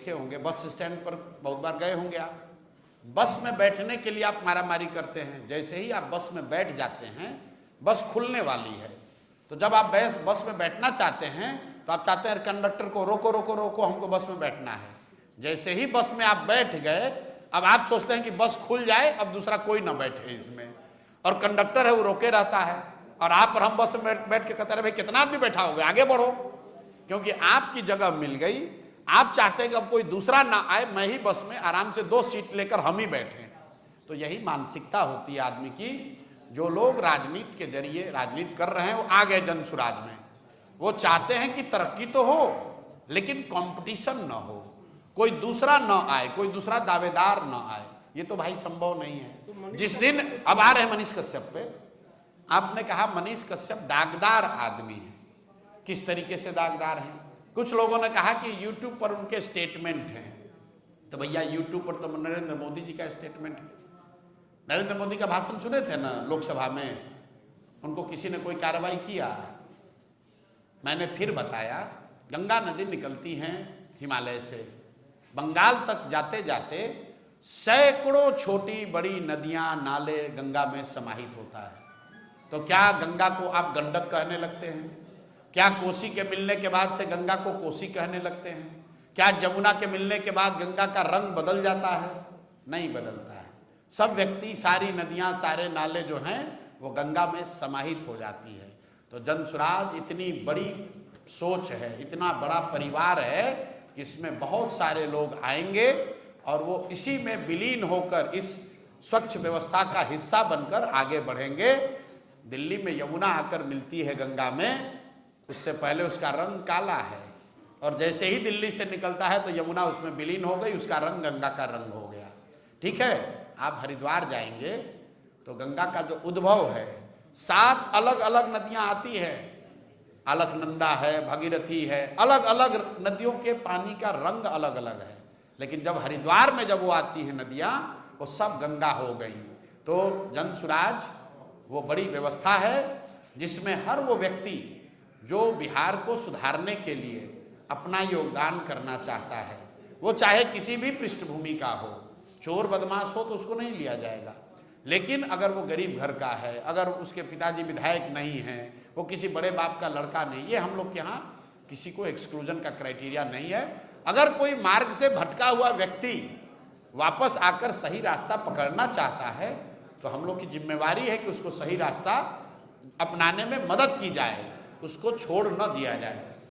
देखे होंगे, bus stand पर बहुत बार गए होंगे आप। बस में बैठने के लिए आप मारामारी करते हैं। जैसे ही आप बस में बैठ जाते हैं, बस खुलने वाली है, तो जब आप बस में बैठना चाहते हैं तो आप चाहते हैं कंडक्टर को रोको रोको रोको, हमको बस में बैठना है। जैसे ही बस में आप बैठ गए, अब आप सोचते हैं कि बस खुल जाए, अब दूसरा कोई ना बैठे इसमें, और कंडक्टर है वो रोके रहता है, और आप और हम बस में बैठ के कहते हैं भाई कितना आदमी बैठा होगा, आगे बढ़ो, क्योंकि आपकी जगह मिल गई। आप चाहते हैं कि अब कोई दूसरा ना आए, मैं ही बस में आराम से 2 सीट लेकर हम ही बैठें। तो यही मानसिकता होती है आदमी की। जो लोग राजनीति के जरिए राजनीति कर रहे हैं वो आ गए जनसुराज में, वो चाहते हैं कि तरक्की तो हो लेकिन कंपटीशन ना हो, कोई दूसरा ना आए, कोई दूसरा दावेदार ना आए। ये तो भाई संभव नहीं है। जिस दिन अब आ रहे हैं मनीष कश्यप पे, आपने कहा मनीष कश्यप दागदार आदमी है। किस तरीके से दागदार हैं? कुछ लोगों ने कहा कि यूट्यूब पर उनके स्टेटमेंट हैं, तो भैया यूट्यूब पर तो नरेंद्र मोदी जी का स्टेटमेंट है। नरेंद्र मोदी का भाषण सुने थे ना लोकसभा में, उनको किसी ने कोई कार्रवाई किया? मैंने फिर बताया, गंगा नदी निकलती हैं हिमालय से, बंगाल तक जाते जाते सैकड़ों छोटी बड़ी नदियां नाले गंगा में समाहित होता है। तो क्या गंगा को आप गंडक कहने लगते हैं? क्या कोसी के मिलने के बाद से गंगा को कोसी कहने लगते हैं? क्या जमुना के मिलने के बाद गंगा का रंग बदल जाता है? नहीं बदलता है। सब व्यक्ति, सारी नदियां, सारे नाले जो हैं वो गंगा में समाहित हो जाती है। तो जनसुराज इतनी बड़ी सोच है, इतना बड़ा परिवार है कि इसमें बहुत सारे लोग आएंगे और वो इसी में विलीन होकर इस स्वच्छ व्यवस्था का हिस्सा बनकर आगे बढ़ेंगे। दिल्ली में यमुना आकर मिलती है गंगा में, उससे पहले उसका रंग काला है, और जैसे ही दिल्ली से निकलता है तो यमुना उसमें विलीन हो गई, उसका रंग गंगा का रंग हो गया। ठीक है, आप हरिद्वार जाएंगे तो गंगा का जो उद्भव है, 7 अलग अलग नदियां आती हैं, अलकनंदा है, भगीरथी है, अलग अलग नदियों के पानी का रंग अलग अलग है, लेकिन जब हरिद्वार में जब वो आती हैं नदियां, वो सब गंगा हो गई। तो जनसुराज वो बड़ी व्यवस्था है जिसमें हर वो व्यक्ति जो बिहार को सुधारने के लिए अपना योगदान करना चाहता है, वो चाहे किसी भी पृष्ठभूमि का हो, चोर बदमाश हो तो उसको नहीं लिया जाएगा, लेकिन अगर वो गरीब घर का है, अगर उसके पिताजी विधायक नहीं हैं, वो किसी बड़े बाप का लड़का नहीं, ये हम लोग के यहाँ किसी को एक्सक्लूजन का क्राइटेरिया नहीं है। अगर कोई मार्ग से भटका हुआ व्यक्ति वापस आकर सही रास्ता पकड़ना चाहता है तो हम लोग की जिम्मेवारी है कि उसको सही रास्ता अपनाने में मदद की जाए, उसको छोड़ न दिया जाए।